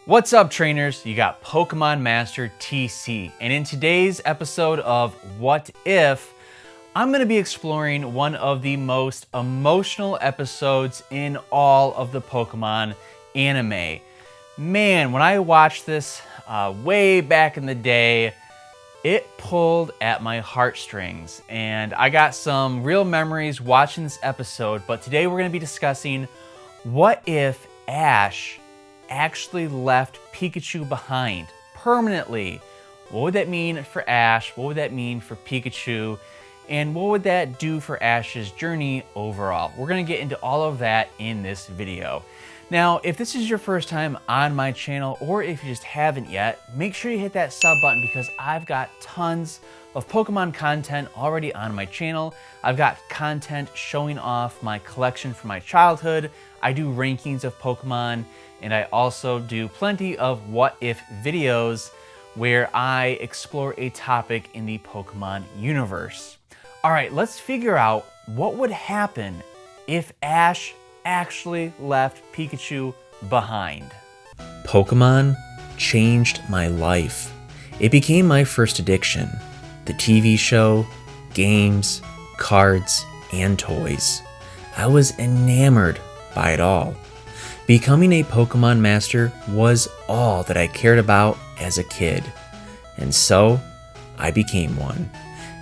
What's up, trainers? You got Pokémon Master TC, and in today's episode of What If, I'm going to be exploring one of the most emotional episodes in all of the Pokémon anime. Man, when I watched this way back in the day, it pulled at my heartstrings, and I got some real memories watching this episode. But today we're going to be discussing what if Ash actually left Pikachu behind permanently. What would that mean for Ash? What would that mean for Pikachu? And what would that do for Ash's journey overall? We're going to get into all of that in this video. Now, if this is your first time on my channel, or if you just haven't yet, make sure you hit that sub button because I've got tons of Pokemon content already on my channel. I've got content showing off my collection from my childhood. I do rankings of Pokemon, and I also do plenty of what if videos where I explore a topic in the Pokemon universe. All right, let's figure out what would happen if Ash actually left Pikachu behind. Pokemon changed my life. It became my first addiction. The TV show, games, cards, and toys. I was enamored by it all. Becoming a Pokemon Master was all that I cared about as a kid. And so, I became one.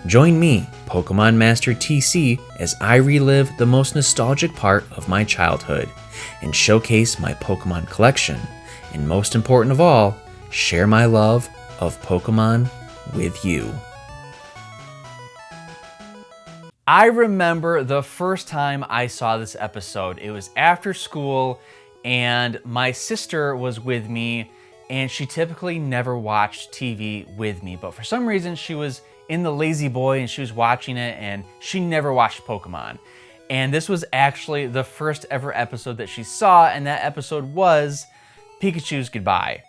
Join me, Pokemon Master TC, as I relive the most nostalgic part of my childhood and showcase my Pokemon collection, and most important of all, share my love of Pokemon with you. I remember the first time I saw this episode. It was after school, and my sister was with me, and she typically never watched TV with me, but for some reason she was in the Lazy Boy and she was watching it, and she never watched Pokemon. And this was actually the first ever episode that she saw, and that episode was Pikachu's Goodbye.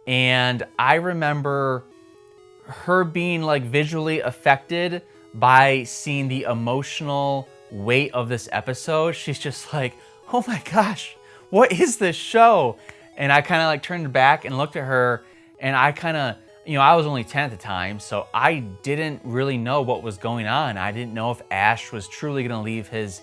And I remember her being like visually affected by seeing the emotional weight of this episode. She's just like, oh my gosh, what is this show? And I kind of like turned back and looked at her, and I kind of, I was only 10 at the time, so I didn't really know what was going on. I didn't know if Ash was truly going to leave his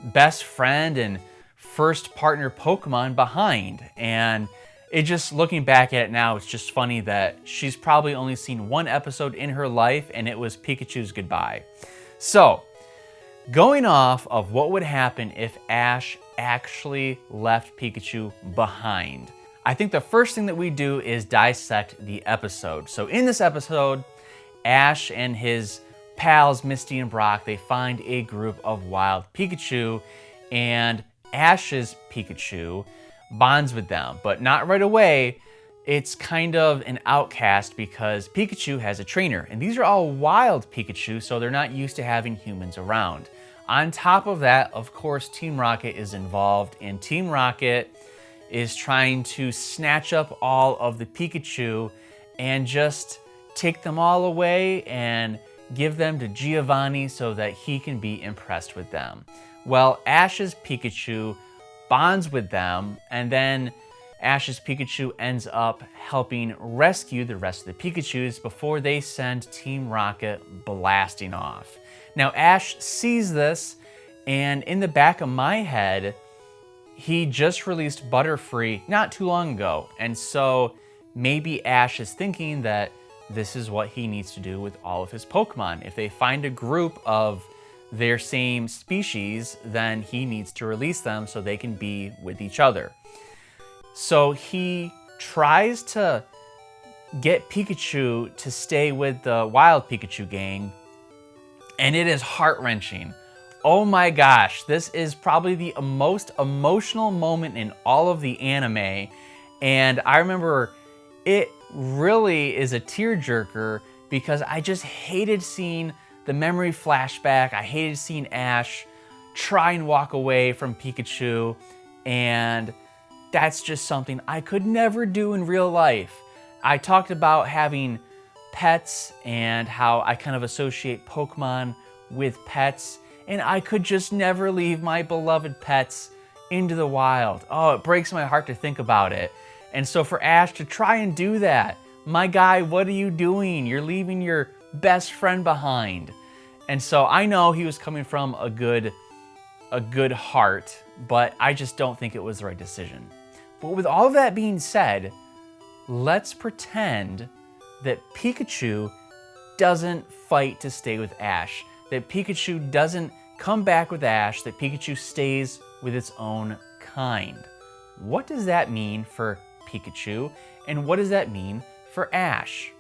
best friend and first partner Pokemon behind. And it just, looking back at it now, it's just funny that she's probably only seen one episode in her life, and it was Pikachu's Goodbye. So, going off of what would happen if Ash actually left Pikachu behind, I think the first thing that we do is dissect the episode. So in this episode, Ash and his pals, Misty and Brock, they find a group of wild Pikachu, and Ash's Pikachu bonds with them, but not right away. It's kind of an outcast because Pikachu has a trainer, and these are all wild Pikachu, so they're not used to having humans around. On top of that, of course, Team Rocket is involved, and Team Rocket is trying to snatch up all of the Pikachu and just take them all away and give them to Giovanni so that he can be impressed with them. Well, Ash's Pikachu bonds with them, and then Ash's Pikachu ends up helping rescue the rest of the Pikachus before they send Team Rocket blasting off. Now, Ash sees this, and in the back of my head, he just released Butterfree not too long ago, and so maybe Ash is thinking that this is what he needs to do with all of his Pokemon. If they find a group of their same species, then he needs to release them so they can be with each other. So he tries to get Pikachu to stay with the wild Pikachu gang, and it is heart-wrenching. Oh my gosh, this is probably the most emotional moment in all of the anime, and I remember it really is a tearjerker because I just hated seeing the memory flashback. I hated seeing Ash try and walk away from Pikachu, and that's just something I could never do in real life. I talked about having pets and how I kind of associate Pokemon with pets, and I could just never leave my beloved pets into the wild. Oh, it breaks my heart to think about it. And so for Ash to try and do that, my guy, what are you doing? You're leaving your best friend behind. And so I know he was coming from a good heart, but I just don't think it was the right decision. But with all of that being said, let's pretend that Pikachu doesn't fight to stay with Ash, that Pikachu doesn't come back with Ash, that Pikachu stays with its own kind. What does that mean for Pikachu, and what does that mean for Ash?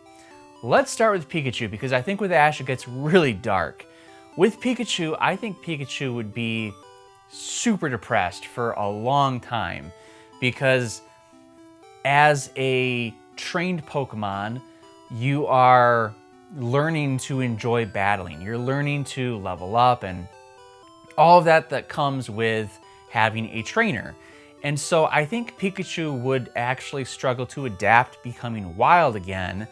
Let's start with Pikachu, because I think with Ash it gets really dark. With Pikachu, I think Pikachu would be super depressed for a long time, because as a trained Pokemon, you are learning to enjoy battling. You're learning to level up and all of that comes with having a trainer. And so I think Pikachu would actually struggle to adapt becoming wild again,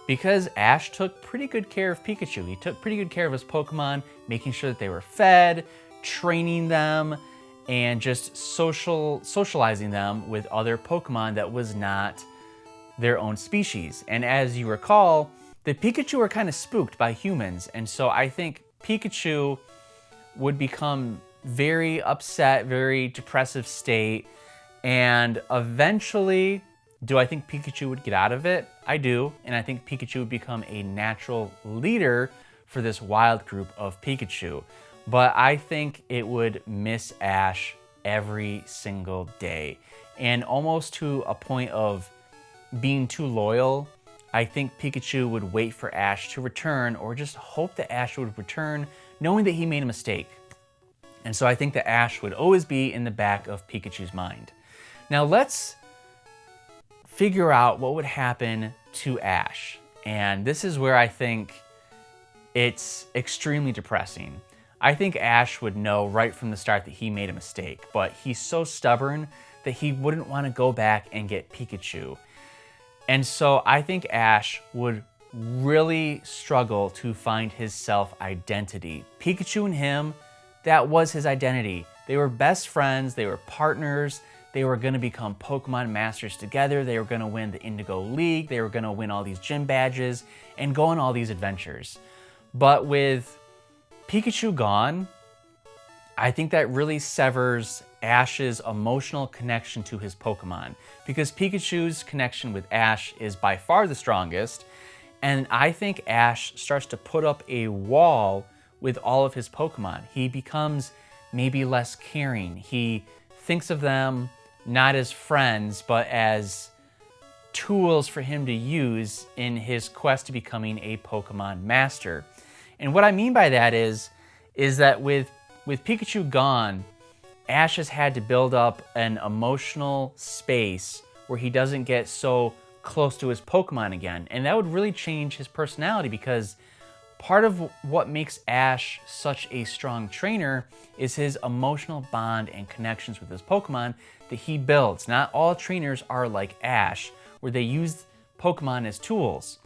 because Ash took pretty good care of Pikachu. He took pretty good care of his Pokemon, making sure that they were fed, training them, and just socializing them with other Pokemon that was not their own species. And as you recall, the Pikachu are kind of spooked by humans, and so I think Pikachu would become very upset, very depressive state, and eventually, do I think Pikachu would get out of it? I do, and I think Pikachu would become a natural leader for this wild group of Pikachu. But I think it would miss Ash every single day, and almost to a point of being too loyal. I think Pikachu would wait for Ash to return, or just hope that Ash would return, knowing that he made a mistake. And so I think that Ash would always be in the back of Pikachu's mind. Now let's figure out what would happen to Ash. And this is where I think it's extremely depressing. I think Ash would know right from the start that he made a mistake, but he's so stubborn that he wouldn't want to go back and get Pikachu. And so I think Ash would really struggle to find his self-identity. Pikachu and him, that was his identity. They were best friends, they were partners, they were gonna become Pokemon Masters together, they were gonna win the Indigo League, they were gonna win all these gym badges, and go on all these adventures. But with Pikachu gone, I think that really severs Ash's emotional connection to his Pokemon, because Pikachu's connection with Ash is by far the strongest, and I think Ash starts to put up a wall with all of his Pokemon. He becomes maybe less caring. He thinks of them not as friends, but as tools for him to use in his quest to becoming a Pokemon Master. And what I mean by that is that with Pikachu gone, Ash has had to build up an emotional space where he doesn't get so close to his Pokemon again. And that would really change his personality, because part of what makes Ash such a strong trainer is his emotional bond and connections with his Pokemon that he builds. Not all trainers are like Ash, where they use Pokemon as tools.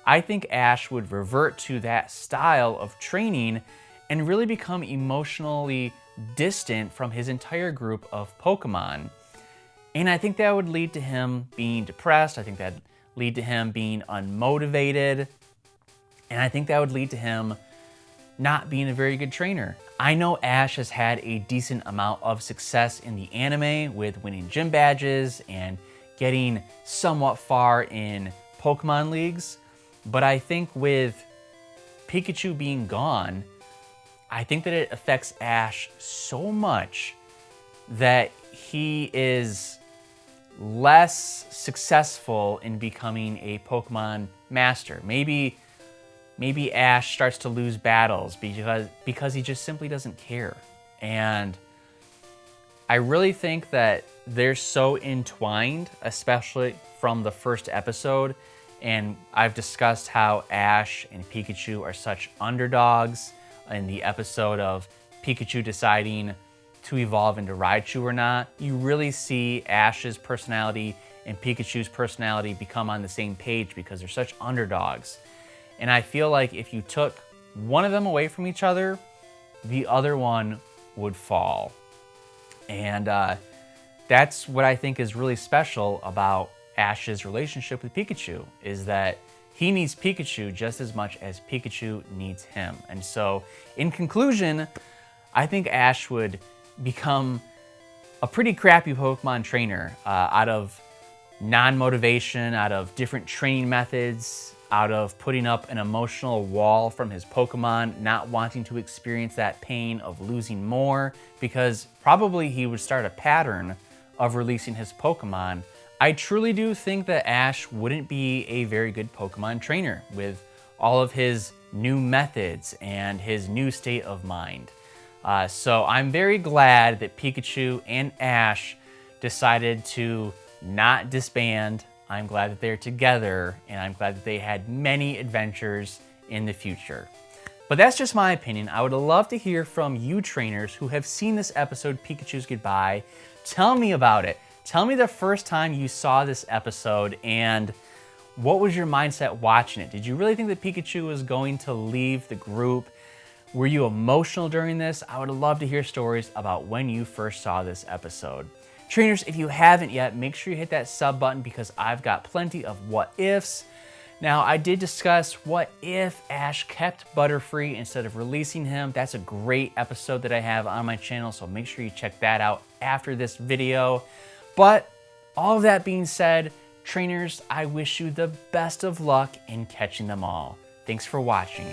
I think Ash would revert to that style of training and really become emotionally distant from his entire group of Pokemon. And I think that would lead to him being depressed. I think that'd lead to him being unmotivated. And I think that would lead to him not being a very good trainer. I know Ash has had a decent amount of success in the anime with winning gym badges and getting somewhat far in Pokemon leagues. But I think with Pikachu being gone, I think that it affects Ash so much that he is less successful in becoming a Pokemon Master. Maybe Ash starts to lose battles because he just simply doesn't care. And I really think that they're so entwined, especially from the first episode. And I've discussed how Ash and Pikachu are such underdogs in the episode of Pikachu deciding to evolve into Raichu or not. You really see Ash's personality and Pikachu's personality become on the same page because they're such underdogs. And I feel like if you took one of them away from each other, the other one would fall. And that's what I think is really special about Ash's relationship with Pikachu, is that he needs Pikachu just as much as Pikachu needs him. And so, in conclusion, I think Ash would become a pretty crappy Pokemon trainer out of non-motivation, out of different training methods, out of putting up an emotional wall from his Pokemon, not wanting to experience that pain of losing more, because probably he would start a pattern of releasing his Pokemon. I truly do think that Ash wouldn't be a very good Pokemon trainer with all of his new methods and his new state of mind. So I'm very glad that Pikachu and Ash decided to not disband. I'm glad that they're together, and I'm glad that they had many adventures in the future. But that's just my opinion. I would love to hear from you trainers who have seen this episode, Pikachu's Goodbye. Tell me about it. Tell me the first time you saw this episode and what was your mindset watching it? Did you really think that Pikachu was going to leave the group? Were you emotional during this? I would love to hear stories about when you first saw this episode. Trainers, if you haven't yet, make sure you hit that sub button because I've got plenty of what ifs. Now, I did discuss what if Ash kept Butterfree instead of releasing him. That's a great episode that I have on my channel, so make sure you check that out after this video. But all of that being said, trainers, I wish you the best of luck in catching them all. Thanks for watching.